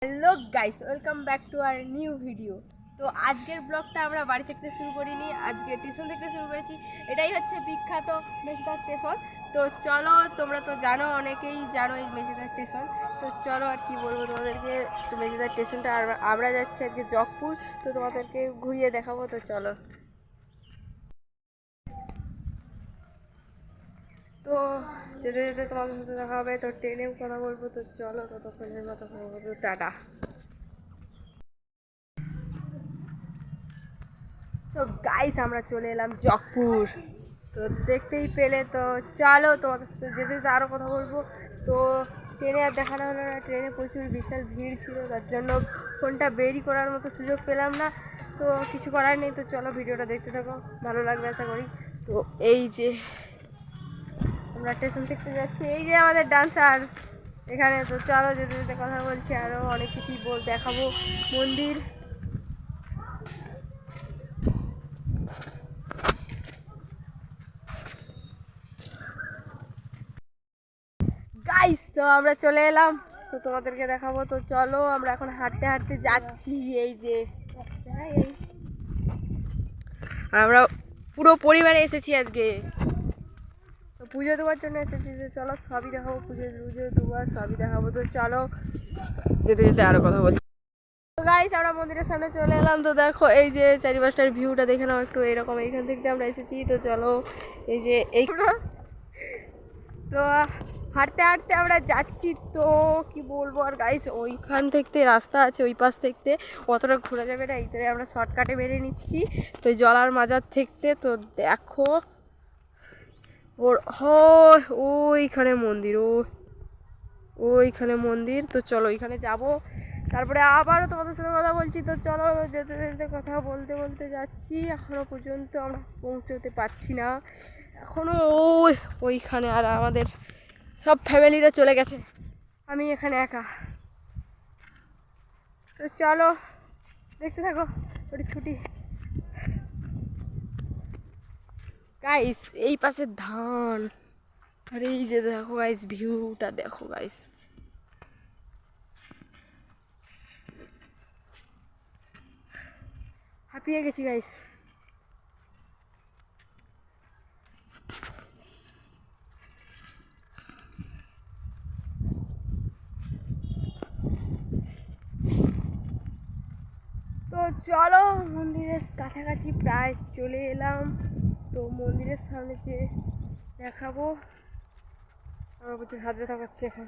Hello guys, welcome back to our new video. তো আজকের ব্লগটা আমরা বাড়ি থেকে শুরু করিনি, আজকে স্টেশন থেকে শুরু করেছি। এটাই হচ্ছে বিখ্যাত মেচেদা স্টেশন। তো চলো, তোমরা তো জানো, অনেকেই জানো এই মেচেদা স্টেশন। তো চলো, আর কি বলবো তোমাদেরকে। তো মেচেদা স্টেশনটা আমরা যাচ্ছি আজকে জগপুর, তো তোমাদেরকে ঘুরিয়ে দেখাবো। তো চলো। তো যেতে যেতে তোমাদের সাথে দেখা হবে, তো ট্রেনেও কথা বলবো। তো চলো, ততক্ষণের মতো টাটা। তো গাইস, আমরা চলে এলাম জগপুর। তো দেখতেই পেলে। তো চলো, তোমাদের সাথে যেতে যেতে আরও কথা বলবো। তো ট্রেনে আর দেখানো হলো না, ট্রেনে প্রচুর বিশাল ভিড় ছিল, তার জন্য ফোনটা বেরি করার মতো সুযোগ পেলাম না। তো কিছু করার নেই। তো চলো, ভিডিওটা দেখতে থাকো, ভালো লাগবে আশা করি। তো এই যে আমরা স্টেশন থেকে যাচ্ছি, এই যে আমাদের ডান্সার এখানে। তো চলো, যেতে যেতে কথা বলছি, আরও অনেক কিছুই দেখাবো। মন্দির, গাইস, তো আমরা চলে এলাম, তো তোমাদেরকে দেখাবো। তো চলো, আমরা এখন হাঁটতে হাঁটতে যাচ্ছি। এই যে আমরা পুরো পরিবারে এসেছি আজকে, তো পুজো দেওয়ার জন্য এসেছি। তো চলো, সবই দেখাবো, পুজো দেওয়ার সবই দেখাবো। তো চলো, যেতে যেতে আরো কথা বলছি। তো গাইস, আমরা মন্দিরের সামনে চলে এলাম। তো দেখো, এই যে চারিপাশটার ভিউটা দেখে নাও একটু, এরকম এইখান থেকে আমরা এসেছি। তো চলো, এই যে এই তো হাঁটতে হাঁটতে আমরা যাচ্ছি। তো কি বলবো আর গাইস, ওইখান থেকে রাস্তা আছে, ওই পাশ থেকে অতটা ঘোরা যাবে না, এইটারে আমরা শর্টকাটে বেরিয়ে নিচ্ছি। তো জলার মাজার থেকে। তো দেখো ওর ওইখানে মন্দির, ওইখানে মন্দির। তো চলো, ওইখানে যাব, তারপরে আবারও তোমাদের সাথে কথা বলছি। তো চলো, যেতে যেতে কথা বলতে বলতে যাচ্ছি। এখনও পর্যন্ত আমরা পৌঁছতে পারছি না, এখনও ওইখানে। আর আমাদের সব ফ্যামিলিরা চলে গেছে, আমি এখানে একা। তো চলো, দেখতে থাকো ওটি ছুটি। গাইস, এই পাশে ধান, আর এই যে দেখো গাইস, ভিউটা দেখো গাইস। হাঁপিয়ে গেছি গাইস। তো চলো, মন্দিরের কাছাকাছি প্রায় চলে এলাম। তো মন্দিরের সামনে যে দেখাবো, আমার প্রচুর হাত ব্যথা করছে এখন।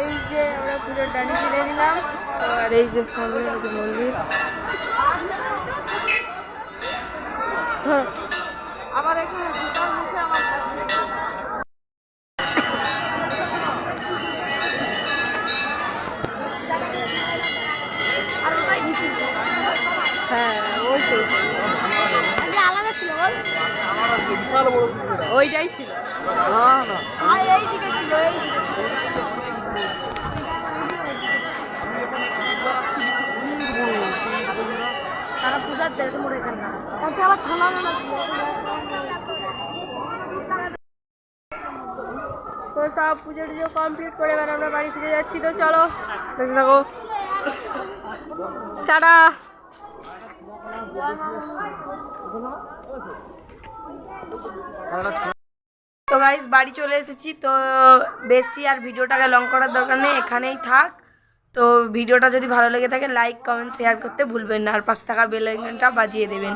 এই যে আমরা পুজোর ডালি কিনে নিলাম। আর এই যে সামনে যে মন্দির, ধর আবার এখানে জুতার মুখে আমার হ্যাঁ, ওই তো আলাদা ছিল, ওইটাই ছিল, এইদিকে ছিল, এইদিকে তারা পূজার দিয়েছে মোড়ে এখানে, তাতে আবার ঠান্ডা না। তো সব পুজো টুজো কমপ্লিট করে এবার আমরা বাড়ি ফিরে যাচ্ছি। তো চলো, দেখতে থাকো, টাটা। তো গাইস, বাড়ি চলে এসেছি। তো বেশি আর ভিডিওটাকে লং করার দরকার নেই, এখানেই থাক। তো ভিডিওটা যদি ভালো লেগে থাকে, লাইক কমেন্ট শেয়ার করতে ভুলবেন না, আর পাশে থাকা বেল আইকনটা বাজিয়ে দেবেন।